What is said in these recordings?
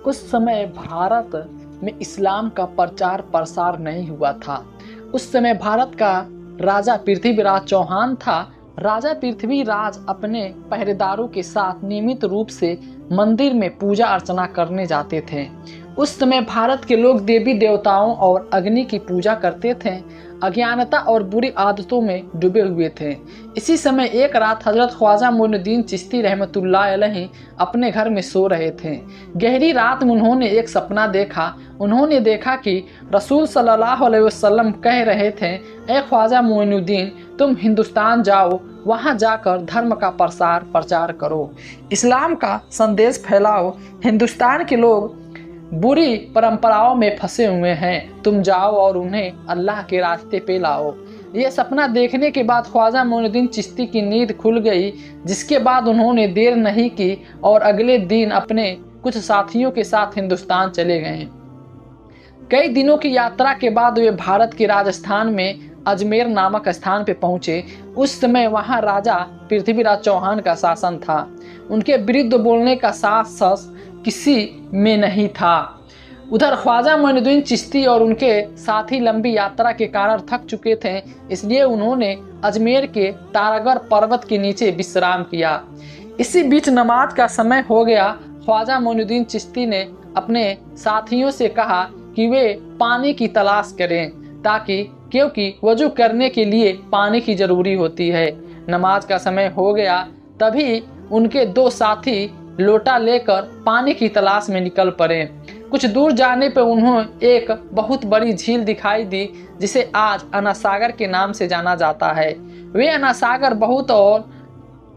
उस समय भारत में इस्लाम का प्रचार प्रसार नहीं हुआ था। उस समय भारत का राजा पृथ्वीराज चौहान था। राजा पृथ्वीराज अपने पहरेदारों के साथ नियमित रूप से मंदिर में पूजा अर्चना करने जाते थे। उस समय भारत के लोग देवी देवताओं और अग्नि की पूजा करते थे, अज्ञानता और बुरी आदतों में डूबे हुए थे। इसी समय एक रात हजरत ख्वाजा मोइनुद्दीन चिश्ती रहमतुल्लाह अलैहि अपने घर में सो रहे थे। गहरी रात में उन्होंने एक सपना देखा। उन्होंने देखा कि रसूल सल्लल्लाहु अलैहि वसल्लम कह रहे थे, ए ख्वाजा मोइनुद्दीन, तुम हिंदुस्तान जाओ, वहाँ जाकर धर्म का प्रचार करो, इस्लाम का संदेश फैलाओ। हिंदुस्तान के लोग बुरी परंपराओं में फंसे हुए हैं, तुम जाओ और उन्हें अल्लाह के रास्ते पे लाओ। यह सपना देखने के बाद ख्वाजा मोइनुद्दीन चिश्ती की नींद खुल गई, जिसके बाद उन्होंने देर नहीं की और अगले दिन अपने कुछ साथियों के साथ हिंदुस्तान चले गए। कई दिनों की यात्रा के बाद वे भारत के राजस्थान में अजमेर नामक स्थान पर पहुंचे। उस समय वहां राजा पृथ्वीराज चौहान का शासन था। उनके विरुद्ध बोलने का साहस किसी में नहीं था। उधर ख्वाजा मोइनुद्दीन चिश्ती और उनके साथी लंबी यात्रा के कारण थक चुके थे, इसलिए उन्होंने अजमेर के तारागढ़ पर्वत के नीचे विश्राम किया। इसी बीच नमाज का समय हो गया। ख्वाजा मोइनुद्दीन चिश्ती ने अपने साथियों से कहा कि वे पानी की तलाश करें, क्योंकि वजू करने के लिए पानी की जरूरी होती है। नमाज का समय हो गया, तभी उनके दो साथी लोटा लेकर पानी की तलाश में निकल पड़े। कुछ दूर जाने पर उन्हें एक बहुत बड़ी झील दिखाई दी, जिसे आज अनासागर के नाम से जाना जाता है। वे अनासागर बहुत और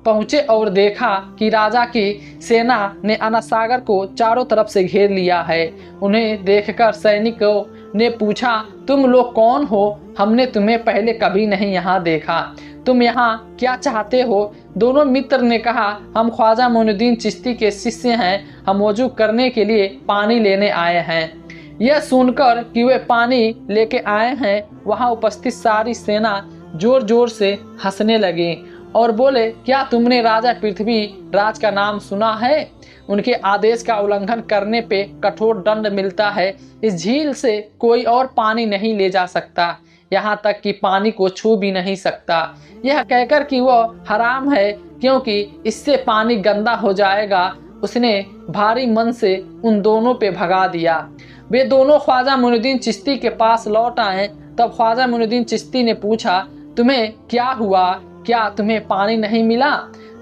पहुंचे और देखा कि राजा की सेना ने अनासागर को चारों तरफ से घेर लिया है। उन्हें देखकर सैनिकों ने पूछा, तुम लोग कौन हो? हमने तुम्हें पहले कभी नहीं यहाँ देखा, तुम यहाँ क्या चाहते हो? दोनों मित्र ने कहा, हम ख्वाजा मोइनुद्दीन चिश्ती के शिष्य हैं, हम वजू करने के लिए पानी लेने आए हैं। यह सुनकर कि वे पानी लेके आए हैं, वहाँ उपस्थित सारी सेना जोर जोर से हंसने लगी और बोले, क्या तुमने राजा पृथ्वीराज का नाम सुना है? उनके आदेश का उल्लंघन करने पे कठोर दंड मिलता है। इस झील से कोई और पानी नहीं ले जा सकता, यहाँ तक कि पानी को छू भी नहीं सकता। यह कहकर कि वह हराम है, क्योंकि इससे पानी गंदा हो जाएगा, उसने भारी मन से उन दोनों पे भगा दिया। वे दोनों ख्वाजा मोइनुद्दीन चिश्ती के पास लौट आए। तब ख्वाजा मोइनुद्दीन चिश्ती ने पूछा, तुम्हें क्या हुआ? क्या तुम्हें पानी नहीं मिला?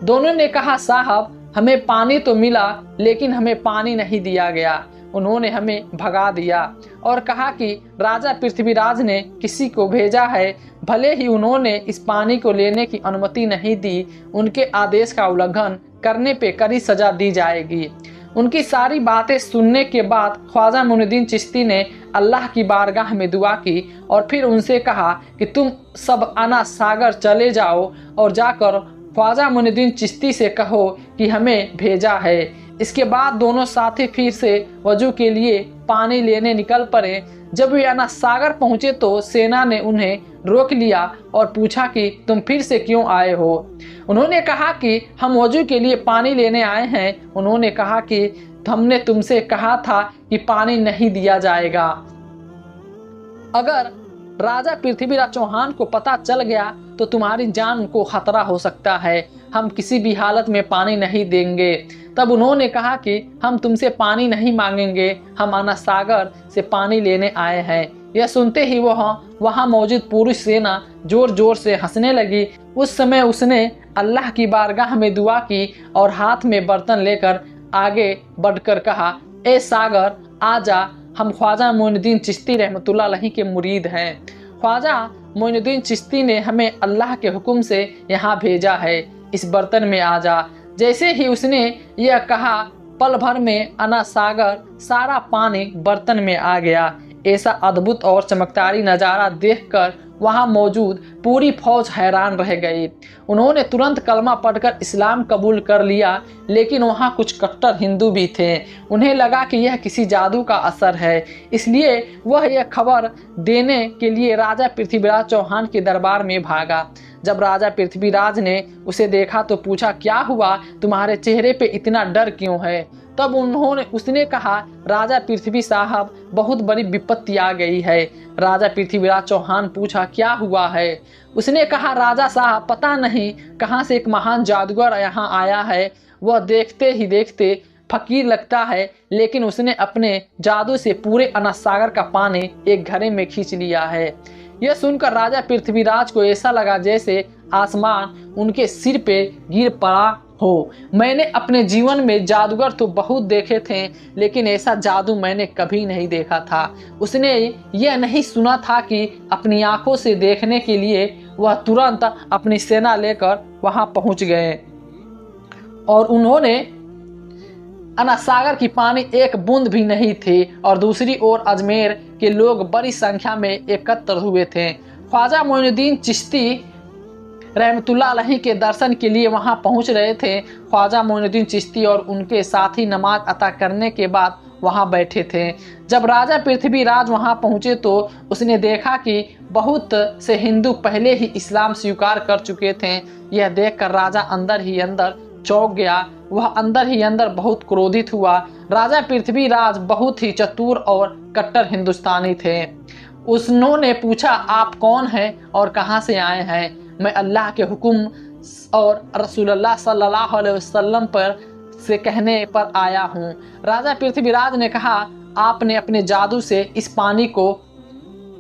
दोनों ने कहा, साहब, हमें पानी तो मिला, लेकिन हमें पानी नहीं दिया गया। उन्होंने हमें भगा दिया और कहा कि राजा पृथ्वीराज ने किसी को भेजा है, भले ही उन्होंने इस पानी को लेने की अनुमति नहीं दी, उनके आदेश का उल्लंघन करने पे कड़ी सजा दी जाएगी। उनकी सारी बातें सुनने के बाद ख्वाजा मोइनुद्दीन चिश्ती ने अल्लाह की बारगाह में दुआ की और फिर उनसे कहा कि तुम सब अनासागर चले जाओ और जाकर ख्वाजा मोइनुद्दीन चिश्ती से कहो कि हमें भेजा है। इसके बाद दोनों साथी फिर से वजू के लिए पानी लेने निकल पड़े। जब वे अनासागर पहुंचे तो सेना ने उन्हें रोक लिया और पूछा कि तुम फिर से क्यों आए हो? उन्होंने कहा कि हम वजू के लिए पानी लेने आए हैं। उन्होंने कहा कि हमने तुमसे कहा था कि पानी नहीं दिया जाएगा। अगर राजा पृथ्वीराज चौहान को पता चल गया तो तुम्हारी जान को खतरा हो सकता है, हम किसी भी हालत में पानी नहीं देंगे। तब उन्होंने कहा कि हम तुमसे पानी नहीं मांगेंगे, हम अनासागर से पानी लेने आए हैं। यह सुनते ही वहाँ मौजूद पूरी सेना जोर जोर से हंसने लगी। उस समय उसने अल्लाह की बारगाह में दुआ की और हाथ में बर्तन लेकर आगे बढ़कर कहा, ए सागर, आजा, हम ख्वाजा मोइनुद्दीन चिश्ती रहमतुल्लाह अलैहि के मुरीद हैं। ख्वाजा मोइनुद्दीन चिश्ती ने हमें अल्लाह के हुक्म से यहाँ भेजा है, इस बर्तन में आजा। जैसे ही उसने यह कहा, पल भर में अनासागर सारा पानी बर्तन में आ गया। ऐसा अद्भुत और चमत्कारी नज़ारा देखकर वहाँ मौजूद पूरी फौज हैरान रह गई। उन्होंने तुरंत कलमा पढ़कर इस्लाम कबूल कर लिया, लेकिन वहाँ कुछ कट्टर हिंदू भी थे। उन्हें लगा कि यह किसी जादू का असर है, इसलिए वह यह खबर देने के लिए राजा पृथ्वीराज चौहान के दरबार में भागा। जब राजा पृथ्वीराज ने उसे देखा तो पूछा, क्या हुआ? तुम्हारे चेहरे पे इतना डर क्यों है? तब उसने कहा, राजा पृथ्वी साहब, बहुत बड़ी विपत्ति आ गई है। राजा पृथ्वीराज चौहान पूछा, क्या हुआ है? उसने कहा, राजा साहब, पता नहीं कहाँ से एक महान जादूगर यहाँ आया है। वह देखते ही देखते फकीर लगता है, लेकिन उसने अपने जादू से पूरे अनंत सागर का पानी एक घड़े में खींच लिया है। यह सुनकर राजा पृथ्वीराज को ऐसा लगा जैसे आसमान उनके सिर पे गिर पड़ा हो। मैंने अपने जीवन में जादूगर तो बहुत देखे थे, लेकिन ऐसा जादू मैंने कभी नहीं देखा था। उसने यह नहीं सुना था कि अपनी आंखों से देखने के लिए वह तुरंत अपनी सेना लेकर वहां पहुंच गए और उन्होंने अनंत सागर की पानी एक बूंद भी नहीं थी। और दूसरी ओर अजमेर के लोग बड़ी संख्या में एकत्र हुए थे। ख्वाजा मोइनुद्दीन चिश्ती रहमतुल्लाह अलैहि के दर्शन के लिए वहां पहुंच रहे थे। ख्वाजा मोइनुद्दीन चिश्ती और उनके साथी नमाज अता करने के बाद वहां बैठे थे। जब राजा पृथ्वीराज वहां पहुंचे तो उसने देखा कि बहुत से हिंदू पहले ही इस्लाम स्वीकार कर चुके थे। यह देखकर राजा अंदर ही अंदर चौंक गया। वह अंदर ही अंदर बहुत क्रोधित हुआ। राजा पृथ्वीराज बहुत ही चतुर और कट्टर हिंदुस्तानी थे। उन्होंने पूछा, आप कौन हैं और कहां से आए हैं? मैं अल्लाह के हुक्म और रसूलुल्लाह सल्लल्लाहु अलैहि वसल्लम पर से कहने पर आया हूँ। राजा पृथ्वीराज ने कहा, आपने अपने जादू से इस पानी को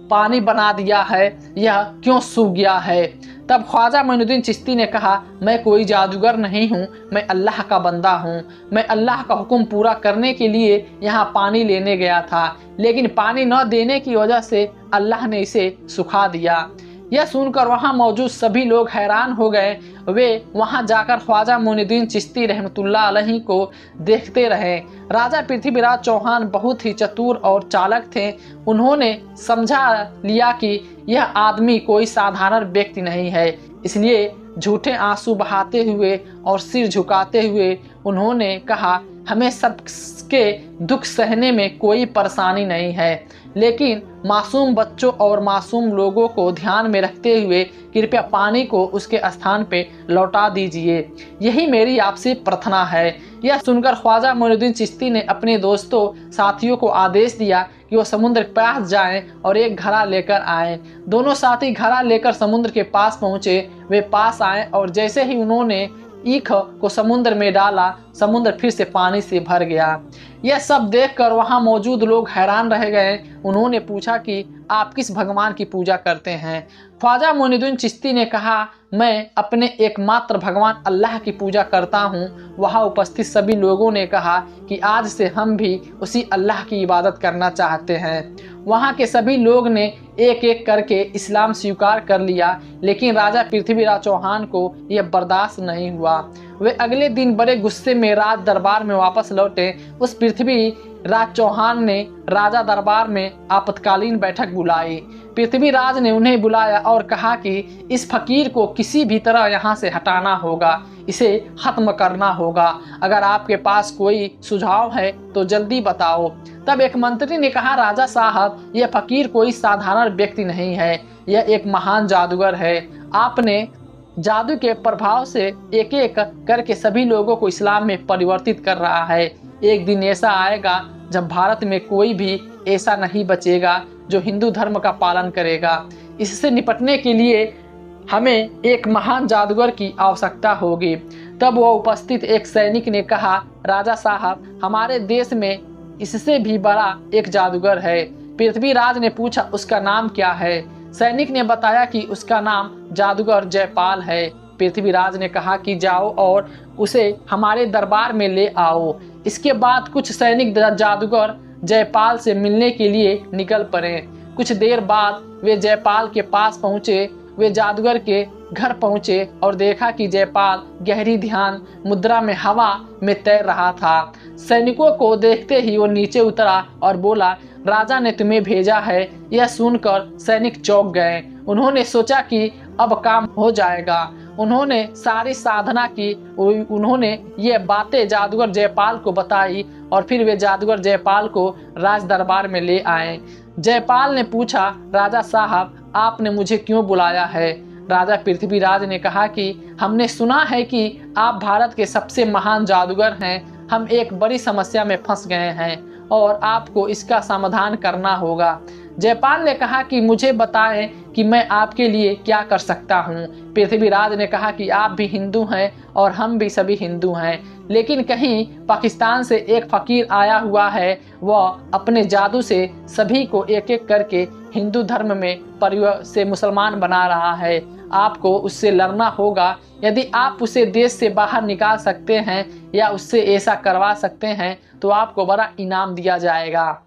पानी बना दिया है, यह क्यों सूख गया है? तब ख्वाजा मोइनुद्दीन चिश्ती ने कहा, मैं कोई जादूगर नहीं हूँ, मैं अल्लाह का बंदा हूँ। मैं अल्लाह का हुक्म पूरा करने के लिए यहाँ पानी लेने गया था, लेकिन पानी न देने की वजह से अल्लाह ने इसे सुखा दिया। यह सुनकर वहां मौजूद सभी लोग हैरान हो गए। वे वहां जाकर ख्वाजा मोइनुद्दीन चिश्ती रहमतुल्लाह अलैहि को देखते रहे। राजा पृथ्वीराज चौहान बहुत ही चतुर और चालाक थे। उन्होंने समझा लिया कि यह आदमी कोई साधारण व्यक्ति नहीं है, इसलिए झूठे आंसू बहाते हुए और सिर झुकाते हुए उन्होंने कहा, हमें सबके दुख सहने में कोई परेशानी नहीं है, लेकिन मासूम बच्चों और मासूम लोगों को ध्यान में रखते हुए कृपया पानी को उसके स्थान पे लौटा दीजिए, यही मेरी आपसे प्रार्थना है। यह सुनकर ख्वाजा मोइनुद्दीन चिश्ती ने अपने दोस्तों साथियों को आदेश दिया कि वो समुद्र के पास जाएं और एक घड़ा लेकर आएं। दोनों साथी घड़ा लेकर समुद्र के पास पहुंचे। वे पास आए और जैसे ही उन्होंने ईख को समुद्र में डाला, समुद्र फिर से पानी से भर गया। यह सब देखकर वहां मौजूद लोग हैरान रह गए। उन्होंने पूछा कि आप किस भगवान की पूजा करते हैं? ख्वाजा मोइनुद्दीन चिश्ती ने कहा, मैं अपने एकमात्र भगवान अल्लाह की पूजा करता हूँ। वहां उपस्थित सभी लोगों ने कहा कि आज से हम भी उसी अल्लाह की इबादत करना चाहते हैं। वहां के सभी लोग ने एक एक करके इस्लाम स्वीकार कर लिया, लेकिन राजा पृथ्वीराज चौहान को यह बर्दाश्त नहीं हुआ। वे अगले दिन बड़े गुस्से में राज दरबार में वापस लौटे। उस पृथ्वीराज चौहान ने राजा दरबार में आपातकालीन बैठक बुलाई। पृथ्वीराज ने उन्हें बुलाया और कहा कि इस फकीर को किसी भी तरह यहाँ से हटाना होगा, इसे खत्म करना होगा। अगर आपके पास कोई सुझाव है तो जल्दी बताओ। तब एक मंत्री ने कहा, राजा साहब, यह फकीर कोई साधारण व्यक्ति नहीं है, यह एक महान जादूगर है। आपने जादू के प्रभाव से एक एक करके सभी लोगों को इस्लाम में परिवर्तित कर रहा है। एक दिन ऐसा आएगा जब भारत में कोई भी ऐसा नहीं बचेगा जो हिंदू धर्म का पालन करेगा। इससे निपटने के लिए हमें एक महान जादूगर की आवश्यकता होगी। तब वह उपस्थित एक सैनिक ने कहा, राजा साहब, हमारे देश में इससे भी बड़ा एक जादूगर है। पृथ्वीराज ने पूछा, उसका नाम क्या है? सैनिक ने बताया कि उसका नाम जादूगर जयपाल है। पृथ्वीराज ने कहा कि जाओ और उसे हमारे दरबार में ले आओ। इसके बाद कुछ सैनिक जादूगर जयपाल से मिलने के लिए निकल पड़े। कुछ देर बाद वे जयपाल के पास पहुंचे। वे जादूगर के घर पहुंचे और देखा कि जयपाल गहरी ध्यान मुद्रा में हवा में तैर रहा था। सैनिकों को देखते ही वो नीचे उतरा और बोला, राजा ने तुम्हें भेजा है। यह सुनकर सैनिक चौंक गए। उन्होंने सोचा कि अब काम हो जाएगा। उन्होंने सारी साधना की। उन्होंने ये बातें जादूगर जयपाल को बताई और फिर वे जादूगर जयपाल को राज दरबार में ले आए। जयपाल ने पूछा, राजा साहब, आपने मुझे क्यों बुलाया है? राजा पृथ्वीराज ने कहा कि हमने सुना है कि आप भारत के सबसे महान जादूगर हैं। हम एक बड़ी समस्या में फंस गए हैं और आपको इसका समाधान करना होगा। जयपाल ने कहा कि मुझे बताएं कि मैं आपके लिए क्या कर सकता हूँ। पृथ्वीराज ने कहा कि आप भी हिंदू हैं और हम भी सभी हिंदू हैं, लेकिन कहीं पाकिस्तान से एक फ़कीर आया हुआ है, वह अपने जादू से सभी को एक एक करके हिंदू धर्म में से मुसलमान बना रहा है। आपको उससे लड़ना होगा। यदि आप उसे देश से बाहर निकाल सकते हैं या उससे ऐसा करवा सकते हैं तो आपको बड़ा इनाम दिया जाएगा।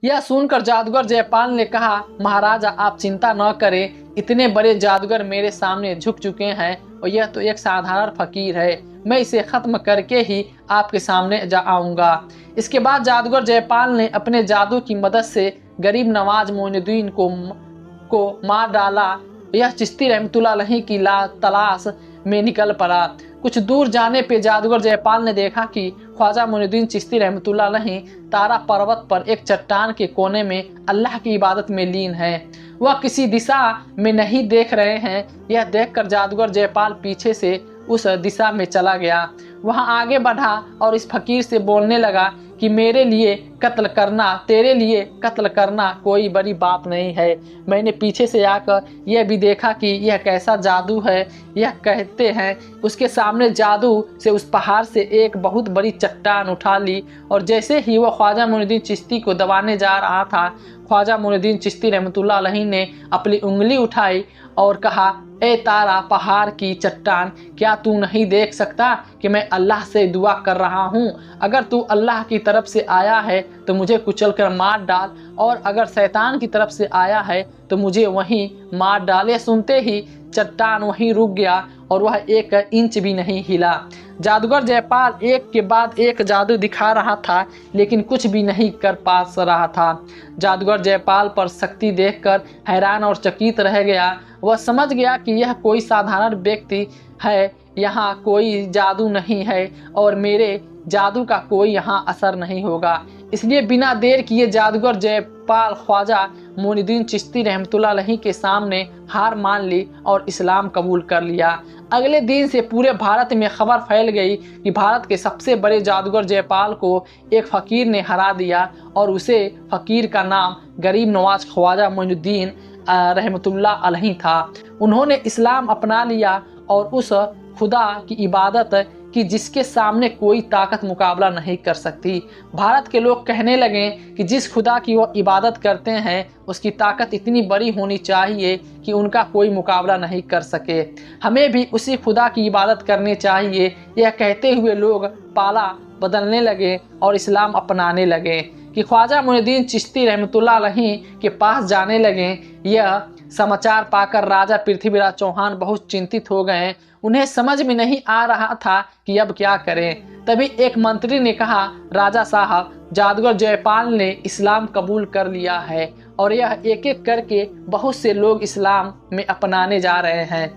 यह सुनकर जादूगर जयपाल ने कहा, महाराजा आप चिंता न करें, इतने बड़े जादूगर मेरे सामने झुक चुके हैं और यह तो एक साधारण फकीर है। मैं इसे खत्म करके ही आपके सामने आऊँगा। इसके बाद जादूगर जयपाल ने अपने जादू की मदद से गरीब नवाज मोइनुद्दीन को मार डाला। यह चिश्ती रहमतुल्लाह अलैहि की तलाश में निकल पड़ा। कुछ दूर जाने पे जादूगर जयपाल ने देखा कि ख्वाजा मोइनुद्दीन चिश्ती रहमतुल्लाह अलैहि तारा पर्वत पर एक चट्टान के कोने में अल्लाह की इबादत में लीन है। वह किसी दिशा में नहीं देख रहे हैं। यह देखकर जादूगर जयपाल पीछे से उस दिशा में चला गया। वहां आगे बढ़ा और इस फकीर से बोलने लगा कि मेरे लिए कत्ल करना, तेरे लिए कत्ल करना कोई बड़ी बात नहीं है। मैंने पीछे से आकर यह भी देखा कि यह कैसा जादू है। यह कहते हैं उसके सामने जादू से उस पहाड़ से एक बहुत बड़ी चट्टान उठा ली और जैसे ही वह ख्वाजा मोइनुद्दीन चिश्ती को दबाने जा रहा था, ख्वाजा मोइनुद्दीन चिश्ती रहमतुल्लाह अलैहि ने अपनी उंगली उठाई और कहा, ए तारा पहाड़ की चट्टान, क्या तू नहीं देख सकता कि मैं अल्लाह से दुआ कर रहा हूँ? अगर तू अल्लाह की तरफ से आया है तो मुझे कुचल कर मार डाल और अगर शैतान की तरफ से आया है तो मुझे वहीं मार डाले। सुनते ही चट्टान वहीं रुक गया और वह 1 इंच भी नहीं हिला। जादूगर जयपाल एक के बाद एक जादू दिखा रहा था लेकिन कुछ भी नहीं कर पा रहा था। जादूगर जयपाल पर शक्ति देखकर हैरान और चकित रह गया। वह समझ गया कि यह कोई साधारण व्यक्ति है, यहाँ कोई जादू नहीं है और मेरे जादू का कोई यहाँ असर नहीं होगा। इसलिए बिना देर किए जादूगर जयपाल ख्वाजा मोइनुद्दीन चिश्ती रहमतुल्लाह अलैहि के सामने हार मान ली और इस्लाम कबूल कर लिया। अगले दिन से पूरे भारत में खबर फैल गई कि भारत के सबसे बड़े जादूगर जयपाल को एक फ़कीर ने हरा दिया और उसे फ़कीर का नाम गरीब नवाज ख्वाजा मोइनुद्दीन रहमतुल्लाह अलैहि था। उन्होंने इस्लाम अपना लिया और उस खुदा की इबादत कि जिसके सामने कोई ताकत मुकाबला नहीं कर सकती। भारत के लोग कहने लगे कि जिस खुदा की वो इबादत करते हैं उसकी ताकत इतनी बड़ी होनी चाहिए कि उनका कोई मुकाबला नहीं कर सके। हमें भी उसी खुदा की इबादत करनी चाहिए। यह कहते हुए लोग पाला बदलने लगे और इस्लाम अपनाने लगे कि ख्वाजा मोइनुद्दीन चिश्ती रहमतुल्लाह अलैहि के पास जाने लगे। यह समाचार पाकर राजा पृथ्वीराज चौहान बहुत चिंतित हो गए। उन्हें समझ में नहीं आ रहा था कि अब क्या करें। तभी एक मंत्री ने कहा, राजा साहब, जादूगर जयपाल ने इस्लाम कबूल कर लिया है और यह एक एक करके बहुत से लोग इस्लाम में अपनाने जा रहे हैं।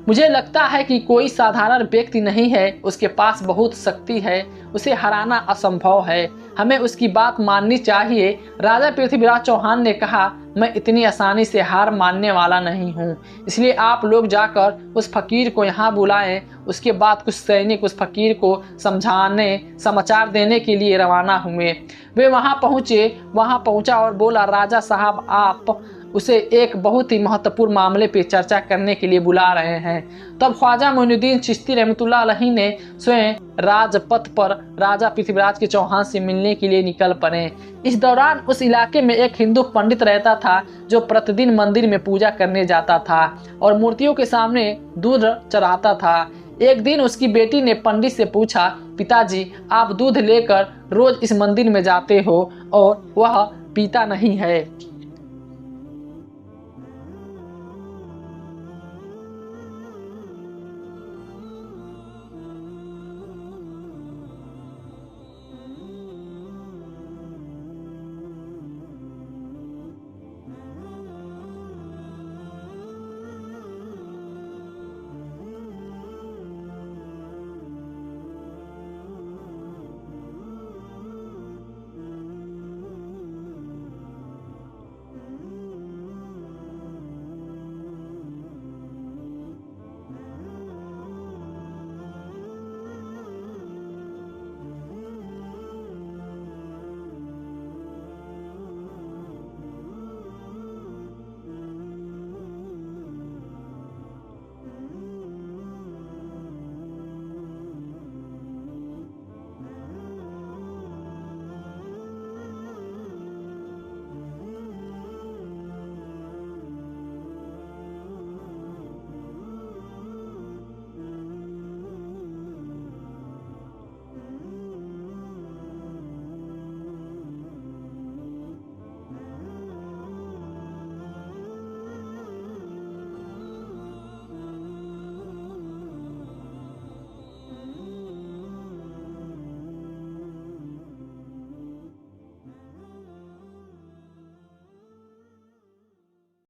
मुझे लगता है कि कोई साधारण व्यक्ति नहीं है, उसके पास बहुत शक्ति है, उसे हराना असंभव है, हमें उसकी बात माननी चाहिए। राजा पृथ्वीराज चौहान ने कहा, मैं इतनी आसानी से हार मानने वाला नहीं हूँ, इसलिए आप लोग जाकर उस फकीर को यहाँ बुलाएं। उसके बाद कुछ सैनिक उस फकीर को समझाने समाचार देने के लिए रवाना हुए। वे वहाँ पहुँचा और बोला, राजा साहब आप उसे एक बहुत ही महत्वपूर्ण मामले पे चर्चा करने के लिए बुला रहे हैं। तब ख्वाजा मोइनुद्दीन चिश्ती रहमतुल्लाह अलैहि ने स्वयं राजपथ पर राजा पृथ्वीराज के चौहान से मिलने के लिए निकल पड़े। इस दौरान उस इलाके में एक हिंदू पंडित रहता था जो प्रतिदिन मंदिर में पूजा करने जाता था और मूर्तियों के सामने दूध चढ़ाता था। एक दिन उसकी बेटी ने पंडित से पूछा, पिताजी आप दूध लेकर रोज इस मंदिर में जाते हो और वह पीता नहीं है,